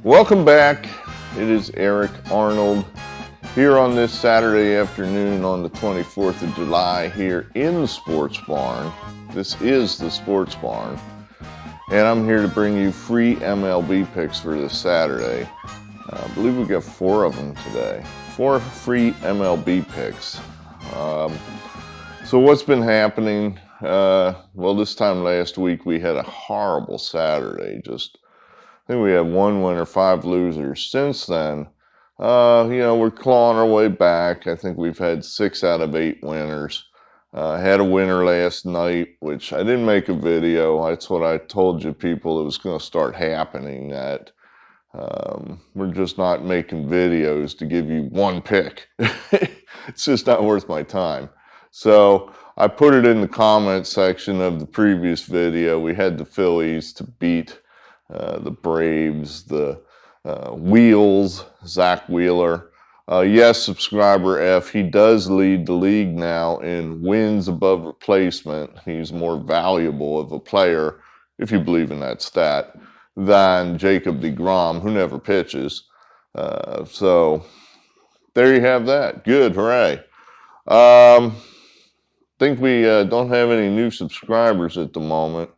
Welcome back. It is Eric Arnold here on this Saturday afternoon on the 24th of July here in the Sports Barn. This is the Sports Barn, and I'm here to bring you free MLB picks for this Saturday. I believe we got 4 of them today. 4 free MLB picks. So what's been happening? Well, this time last week we had a horrible Saturday. I think we had 1 winner, 5 losers. Since then, we're clawing our way back. I think we've had 6 out of 8 winners. Had a winner last night, which I didn't make a video. That's what I told you people it was going to start happening, that we're just not making videos to give you one pick. It's just not worth my time. So I put it in the comment section of the previous video. We had the Phillies to beat the Braves, the Wheels, Zach Wheeler. Yes, subscriber F, he does lead the league now in wins above replacement. He's more valuable of a player, if you believe in that stat, than Jacob deGrom, who never pitches. So there you have that. Good, hooray. Think we don't have any new subscribers at the moment.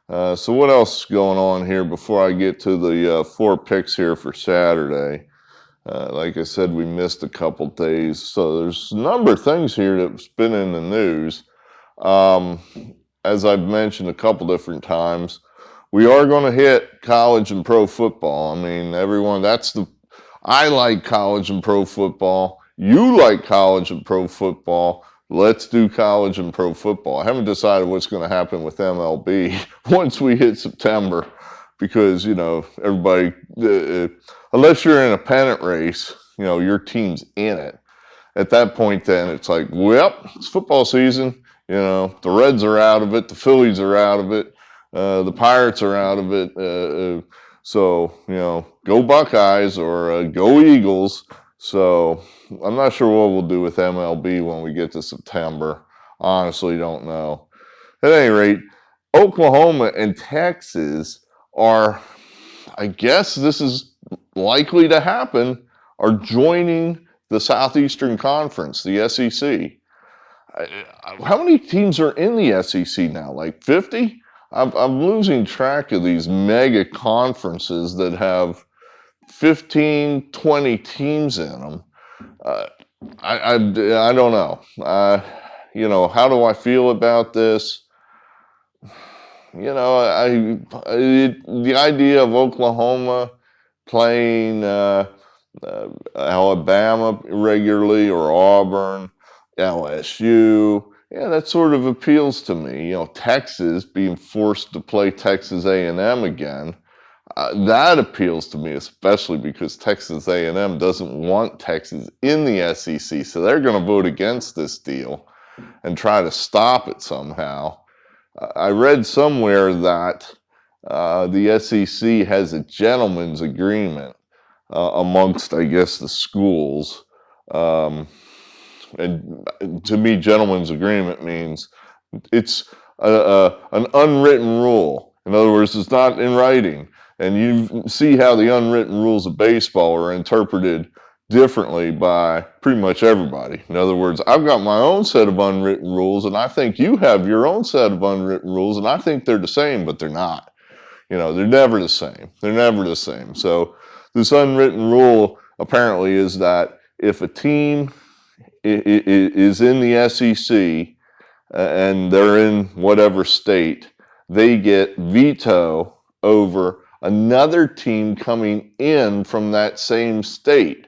So what else is going on here before I get to the 4 picks here for Saturday? Like I said, we missed a couple days. So there's a number of things here that's been in the news. As I've mentioned a couple different times, we are going to hit college and pro football. I mean, everyone, I like college and pro football. You like college and pro football. Let's do college and pro football. I haven't decided what's going to happen with MLB once we hit September, because, everybody, unless you're in a pennant race, your team's in it. At that point, then it's like, well, it's football season. The Reds are out of it. The Phillies are out of it. The Pirates are out of it. So, go Buckeyes or go Eagles. So I'm not sure what we'll do with MLB when we get to September. Honestly, don't know. At any rate, Oklahoma and Texas are, I guess this is likely to happen, are joining the Southeastern Conference, the SEC. How many teams are in the SEC now? Like 50? I'm losing track of these mega conferences that have 15, 20 teams in them. I don't know. How do I feel about this? The idea of Oklahoma playing Alabama regularly, or Auburn, LSU, that sort of appeals to me. Texas being forced to play Texas A&M again. That appeals to me, especially because Texas A&M doesn't want Texas in the SEC, so they're going to vote against this deal and try to stop it somehow. I read somewhere that the SEC has a gentleman's agreement amongst, I guess, the schools. And to me, gentleman's agreement means it's an unwritten rule. In other words, it's not in writing. And you see how the unwritten rules of baseball are interpreted differently by pretty much everybody. In other words, I've got my own set of unwritten rules, and I think you have your own set of unwritten rules, and I think they're the same, but they're not. They're never the same. They're never the same. So this unwritten rule apparently is that if a team is in the SEC and they're in whatever state, they get veto over another team coming in from that same state.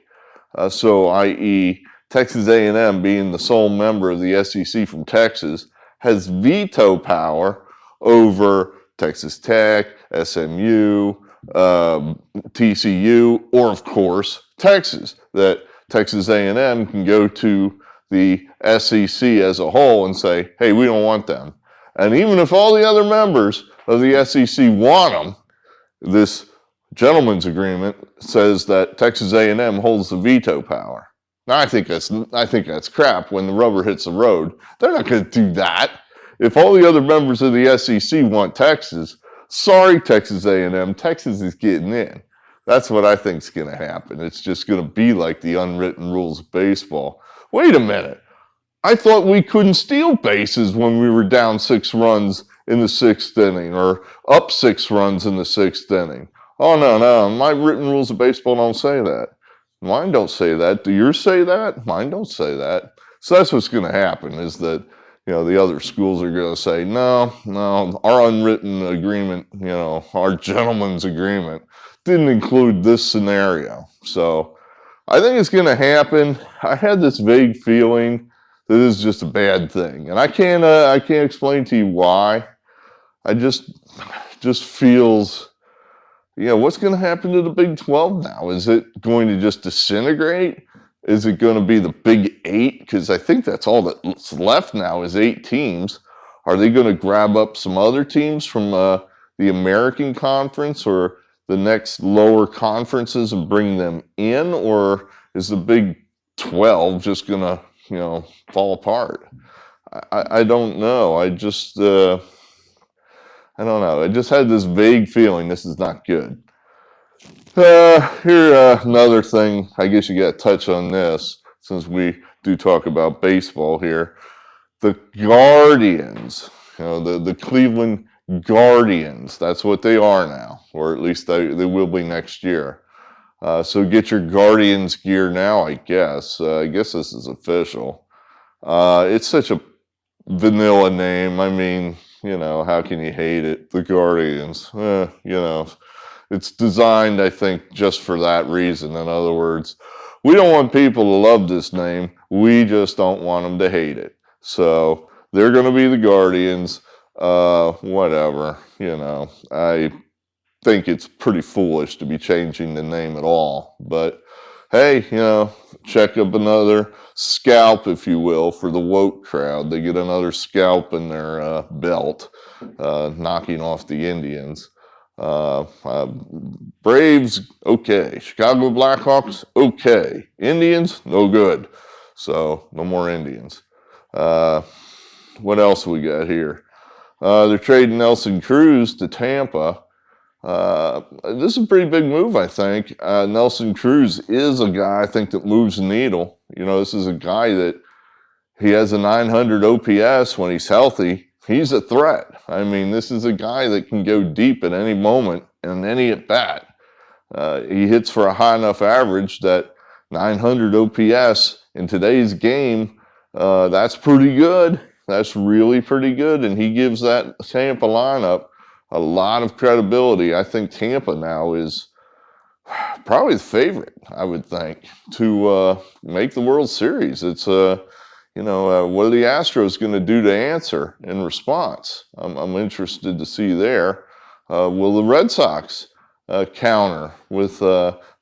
So, i.e., Texas A&M, being the sole member of the SEC from Texas, has veto power over Texas Tech, SMU, TCU, or, of course, Texas. That Texas A&M can go to the SEC as a whole and say, hey, we don't want them. And even if all the other members of the SEC want them, this gentleman's agreement says that Texas A&M holds the veto power. Now, I think that's crap. When the rubber hits the road, they're not going to do that. If all the other members of the SEC want Texas, sorry, Texas A&M, Texas is getting in. That's what I think's going to happen. It's just going to be like the unwritten rules of baseball. Wait a minute. I thought we couldn't steal bases when we were down 6 runs in the 6th inning or up 6 runs in the 6th inning. Oh, no. My written rules of baseball don't say that. Mine don't say that. Do yours say that? Mine don't say that. So that's what's going to happen is that, the other schools are going to say, no, our unwritten agreement, our gentleman's agreement didn't include this scenario. So I think it's going to happen. I had this vague feeling that this is just a bad thing, and I can't explain to you why. I just feels, what's going to happen to the Big 12 now? Is it going to just disintegrate? Is it going to be the Big 8? Because I think that's all that's left now is 8 teams. Are they going to grab up some other teams from the American Conference or the next lower conferences and bring them in? Or is the Big 12 just going to, fall apart? I don't know. I don't know. I just had this vague feeling this is not good. Here, another thing, I guess you got to touch on this since we do talk about baseball here. The Guardians, the Cleveland Guardians, that's what they are now, or at least they will be next year. So get your Guardians gear now, I guess. I guess this is official. It's such a vanilla name. I mean, how can you hate it? The Guardians, it's designed, I think, just for that reason. In other words, we don't want people to love this name. We just don't want them to hate it. So they're going to be the Guardians. Whatever, I think it's pretty foolish to be changing the name at all. But hey, check up another scalp, if you will, for the woke crowd. They get another scalp in their belt, knocking off the Indians. Braves, okay. Chicago Blackhawks, okay. Indians, no good. So no more Indians. What else we got here? They're trading Nelson Cruz to Tampa. This is a pretty big move, I think. Nelson Cruz is a guy, I think, that moves the needle. This is a guy that he has a 900 OPS when he's healthy. He's a threat. I mean, this is a guy that can go deep at any moment and any at bat. He hits for a high enough average that 900 OPS in today's game, that's pretty good. That's really pretty good. And he gives that Tampa lineup a lot of credibility. I think Tampa now is probably the favorite, I would think, to make the World Series. It's what are the Astros going to do to answer in response? I'm interested to see there. Will the Red Sox counter with,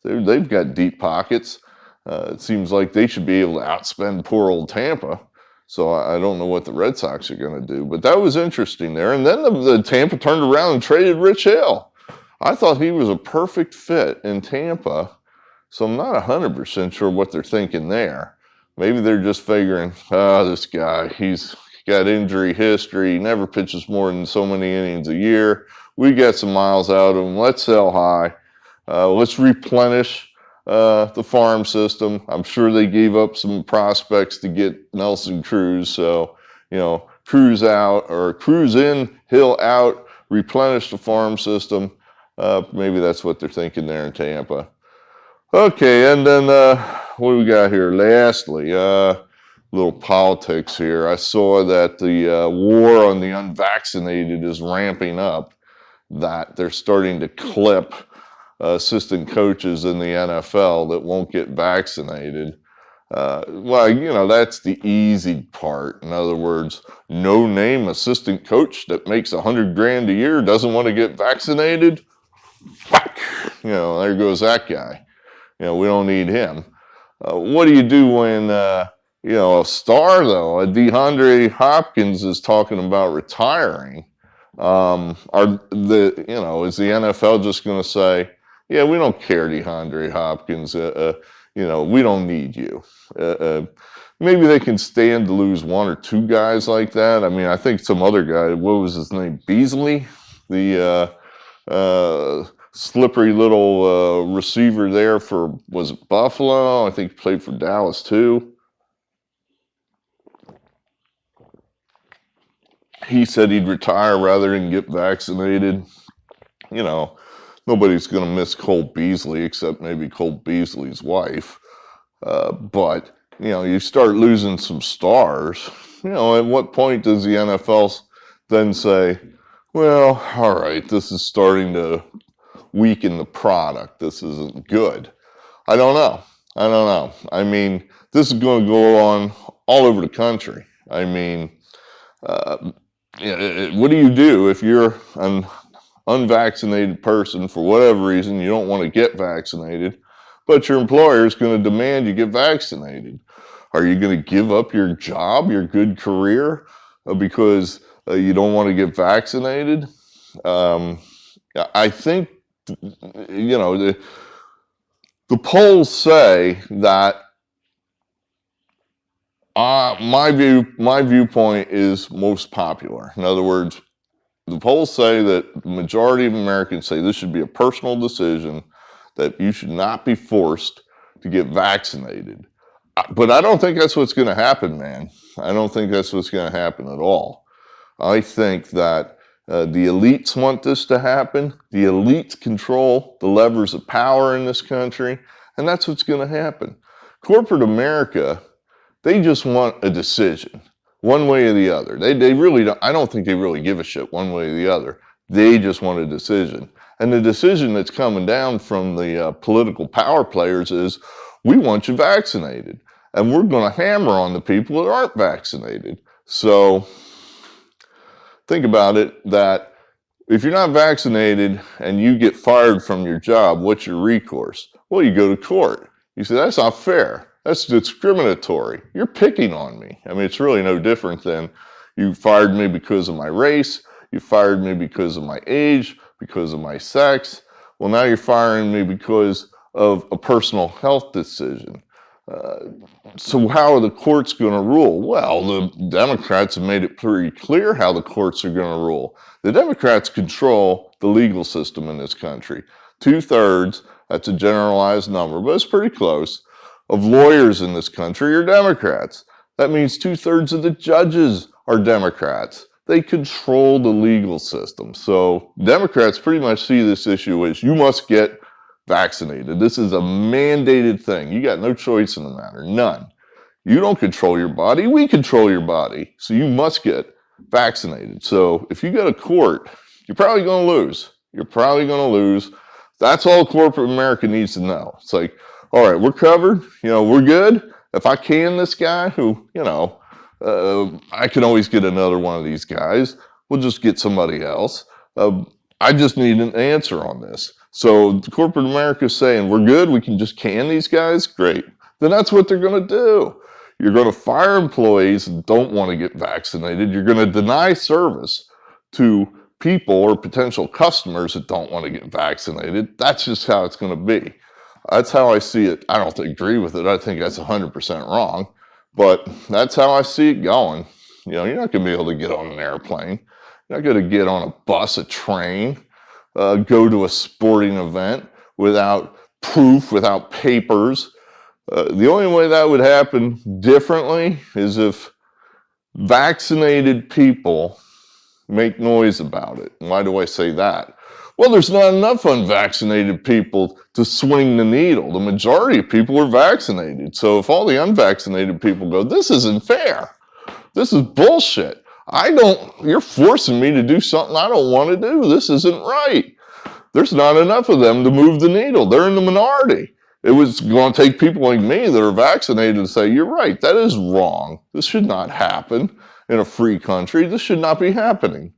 they've got deep pockets. It seems like they should be able to outspend poor old Tampa. So I don't know what the Red Sox are going to do. But that was interesting there. And then the Tampa turned around and traded Rich Hill. I thought he was a perfect fit in Tampa. So I'm not 100% sure what they're thinking there. Maybe they're just figuring, this guy, he's got injury history. He never pitches more than so many innings a year. We got some miles out of him. Let's sell high. Let's replenish the farm system. I'm sure they gave up some prospects to get Nelson Cruz. So, Cruz out or Cruz in, Hill out, replenish the farm system. Maybe that's what they're thinking there in Tampa. Okay, and then what do we got here? Lastly, little politics here. I saw that the war on the unvaccinated is ramping up, that they're starting to clip assistant coaches in the NFL that won't get vaccinated. Well, that's the easy part. In other words, no-name assistant coach that makes $100,000 a year doesn't want to get vaccinated. Whack! There goes that guy. We don't need him. What do you do when, a star, though, a DeAndre Hopkins is talking about retiring? Is the NFL just going to say, yeah, we don't care, DeAndre Hopkins. We don't need you. Maybe they can stand to lose 1 or 2 guys like that. I mean, I think some other guy, what was his name, Beasley, the slippery little receiver there for, was it Buffalo? I think he played for Dallas too. He said he'd retire rather than get vaccinated. You know, nobody's going to miss Cole Beasley except maybe Cole Beasley's wife. But, you know, you start losing some stars. You know, at what point does the NFL then say, well, all right, this is starting to weaken the product. This isn't good. I don't know. I mean, this is going to go on all over the country. I mean, what do you do if you're an unvaccinated person for whatever reason, you don't want to get vaccinated, but your employer is going to demand you get vaccinated? Are you going to give up your job, your good career, because you don't want to get vaccinated? I think, you know, the polls say that my viewpoint is most popular. In other words, the polls say that the majority of Americans say this should be a personal decision, that you should not be forced to get vaccinated. But I don't think that's what's going to happen, man. I don't think that's what's going to happen at all. I think that the elites want this to happen. The elites control the levers of power in this country, and that's what's going to happen. Corporate America, they just want a decision, one way or the other. They really don't, I don't think they really give a shit one way or the other. They just want a decision. And the decision that's coming down from the political power players is, we want you vaccinated. And we're going to hammer on the people that aren't vaccinated. So think about it, that if you're not vaccinated and you get fired from your job, what's your recourse? Well, you go to court. You say, that's not fair. That's discriminatory. You're picking on me. I mean, it's really no different than you fired me because of my race. You fired me because of my age, because of my sex. Well, now you're firing me because of a personal health decision. So how are the courts going to rule? Well, the Democrats have made it pretty clear how the courts are going to rule. The Democrats control the legal system in this country. 2/3, that's a generalized number, but it's pretty close, of lawyers in this country are Democrats. That means 2/3 of the judges are Democrats. They control the legal system. So Democrats pretty much see this issue as, you must get vaccinated. This is a mandated thing. You got no choice in the matter, none. You don't control your body, we control your body. So you must get vaccinated. So if you go to court, you're probably going to lose. You're probably going to lose. That's all corporate America needs to know. It's like, all right, we're covered. You know, we're good. If I can this guy who, you know, I can always get another one of these guys. We'll just get somebody else. I just need an answer on this. So corporate America is saying, we're good, we can just can these guys? Great. Then that's what they're going to do. You're going to fire employees that don't want to get vaccinated. You're going to deny service to people or potential customers that don't want to get vaccinated. That's just how it's going to be. That's how I see it. I don't agree with it. I think that's 100% wrong. But that's how I see it going. You know, you're not going to be able to get on an airplane. You're not going to get on a bus, a train, go to a sporting event without proof, without papers. The only way that would happen differently is if vaccinated people make noise about it. Why do I say that? Well, there's not enough unvaccinated people to swing the needle. The majority of people are vaccinated. So if all the unvaccinated people go, this isn't fair, this is bullshit, you're forcing me to do something I don't want to do, this isn't right. There's not enough of them to move the needle. They're in the minority. It was going to take people like me that are vaccinated to say, you're right, that is wrong. This should not happen in a free country. This should not be happening.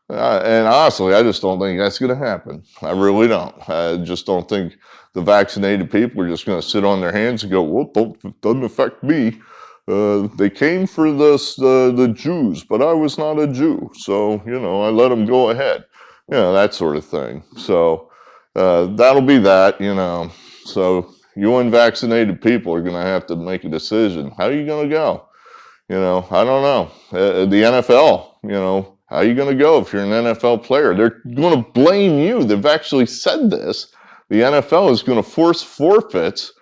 And honestly, I just don't think that's going to happen. I really don't. I just don't think the vaccinated people are just going to sit on their hands and go, well, it doesn't affect me. They came for the Jews, but I was not a Jew. So, you know, I let them go ahead. You know, that sort of thing. So that'll be that, you know. So you unvaccinated people are going to have to make a decision. How are you going to go? You know, I don't know. The NFL, you know, How are you going to go if you're an NFL player? They're going to blame you. They've actually said this. The NFL is going to force forfeits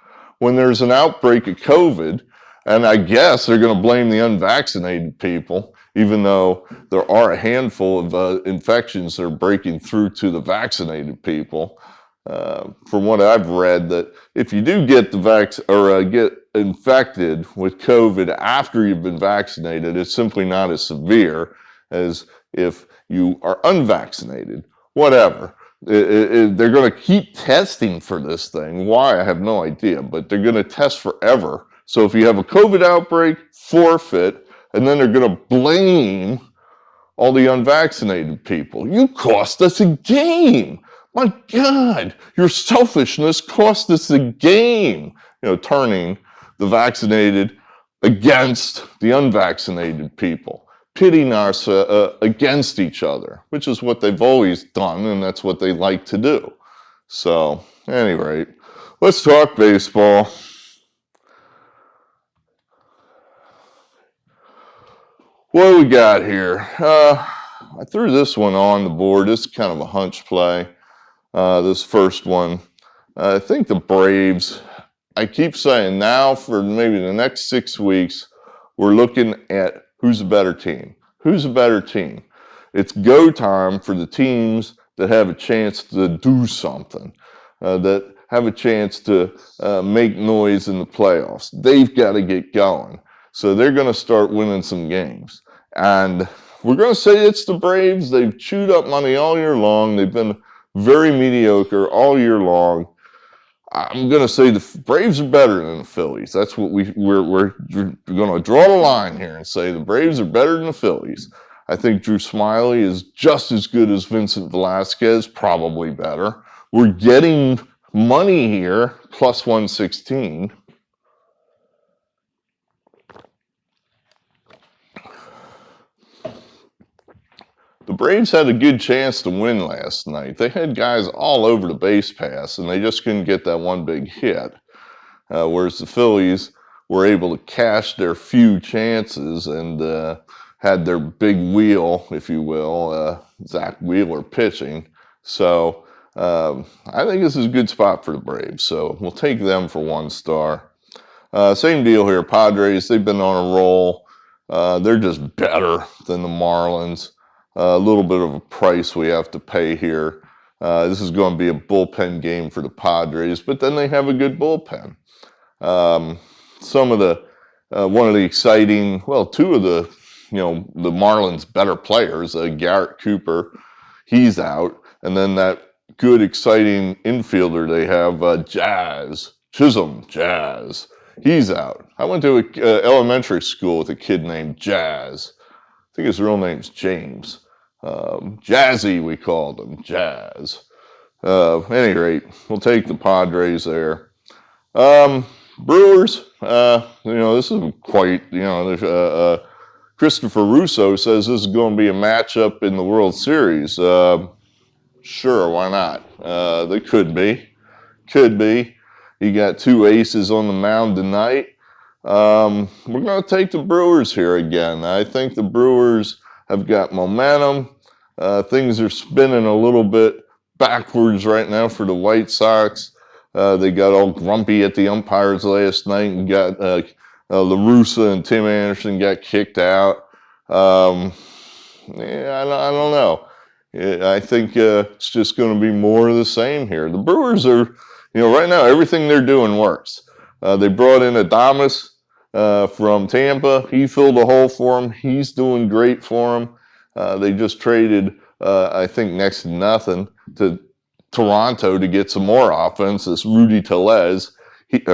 when there's an outbreak of COVID. And I guess they're going to blame the unvaccinated people, even though there are a handful of infections that are breaking through to the vaccinated people. From what I've read, that if you do get the get infected with COVID after you've been vaccinated, it's simply not as severe as if you are unvaccinated. Whatever. They're going to keep testing for this thing. Why? I have no idea, but they're going to test forever. So if you have a COVID outbreak, forfeit, and then they're going to blame all the unvaccinated people. You cost us a game. My God, your selfishness cost us a game. You know, turning the vaccinated against the unvaccinated people, pitting us against each other, which is what they've always done, and that's what they like to do. So, at any rate, let's talk baseball. What do we got here? I threw this one on the board. This is kind of a hunch play. This first one. I think the Braves, I keep saying now for maybe the next 6 weeks, we're looking at who's a better team. Who's a better team? It's go time for the teams that have a chance to do something, that have a chance to make noise in the playoffs. They've got to get going. So they're going to start winning some games. And we're going to say it's the Braves. They've chewed up money all year long. They've been very mediocre all year long. I'm going to say the Braves are better than the Phillies. That's what we're going to draw the line here and say the Braves are better than the Phillies. I think Drew Smyly is just as good as Vincent Velasquez, probably better. We're getting money here, plus 116. The Braves had a good chance to win last night. They had guys all over the base pass, and they just couldn't get that one big hit. Whereas the Phillies were able to cash their few chances and had their big wheel, if you will, Zach Wheeler pitching. So I think this is a good spot for the Braves. So we'll take them for 1 star. Same deal here. Padres, they've been on a roll. They're just better than the Marlins. A little bit of a price we have to pay here. This is going to be a bullpen game for the Padres, but then they have a good bullpen. Some of the, one of the exciting, well, 2 of the, the Marlins' better players, Garrett Cooper, he's out. And then that good, exciting infielder they have, Chisholm Jazz, he's out. I went to an elementary school with a kid named Jazz. I think his real name's James. Jazzy, we called him, Jazz. At any rate, we'll take the Padres there. Brewers, this is quite, Christopher Russo says this is going to be a matchup in the World Series. Sure, why not? They could be. Could be. You got 2 aces on the mound tonight. We're going to take the Brewers here again. I think the Brewers have got momentum. Things are spinning a little bit backwards right now for the White Sox. They got all grumpy at the umpires last night and got La Russa and Tim Anderson got kicked out. I don't know. I think it's just going to be more of the same here. The Brewers are, right now everything they're doing works. They brought in Adames from Tampa. He filled a hole for him. He's doing great for him. They just traded, I think, next to nothing to Toronto to get some more offense. This Rowdy Tellez. And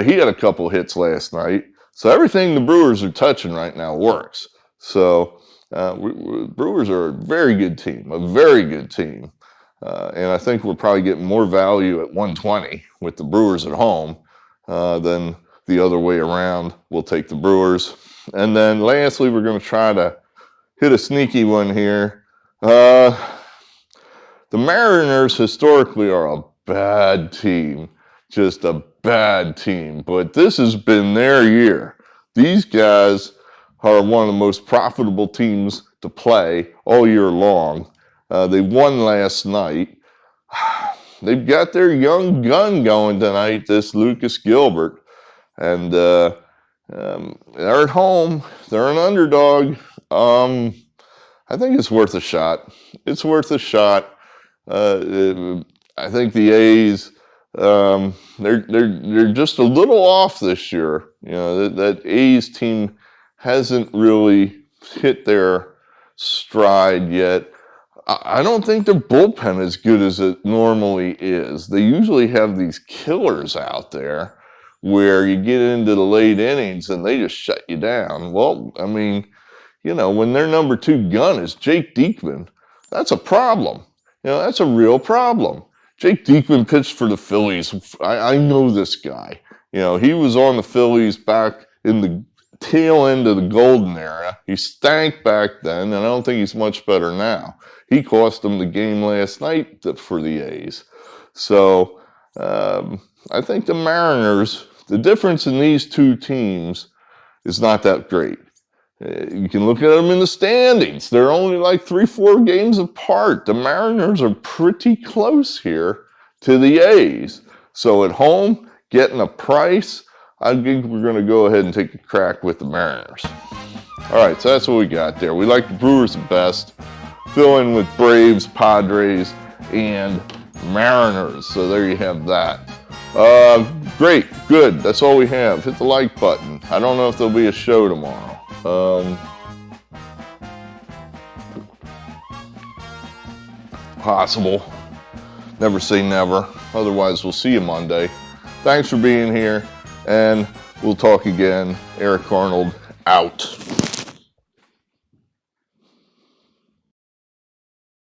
he had a couple hits last night. So everything the Brewers are touching right now works. So Brewers are a very good team, and I think we're probably getting more value at 120 with the Brewers at home than the other way around. We'll take the Brewers. And then lastly, we're going to try to hit a sneaky one here. The Mariners historically are a bad team, just a bad team. But this has been their year. These guys are one of the most profitable teams to play all year long. They won last night. They've got their young gun going tonight, this Lucas Gilbert. And they're at home. They're an underdog. I think it's worth a shot. It's worth a shot. I think the A's, they're just a little off this year. You know, that A's team hasn't really hit their stride yet. I don't think their bullpen is good as it normally is. They usually have these killers out there where you get into the late innings and they just shut you down. Well, I mean, you know, when their number 2 gun is Jake Diekman, that's a problem. You know, that's a real problem. Jake Diekman pitched for the Phillies. I know this guy. You know, he was on the Phillies back in the tail end of the golden era. He stank back then, and I don't think he's much better now. He cost them the game last night for the A's. So I think the Mariners, the difference in these two teams is not that great. You can look at them in the standings. They're only like 3-4 games apart. The Mariners are pretty close here to the A's. So at home, getting a price, I think we're going to go ahead and take a crack with the Mariners. All right, so that's what we got there. We like the Brewers the best. Fill in with Braves, Padres, and Mariners. So there you have that. Great, good. That's all we have. Hit the like button. I don't know if there'll be a show tomorrow. Possible. Never say never. Otherwise, we'll see you Monday. Thanks for being here, and we'll talk again. Eric Arnold, out.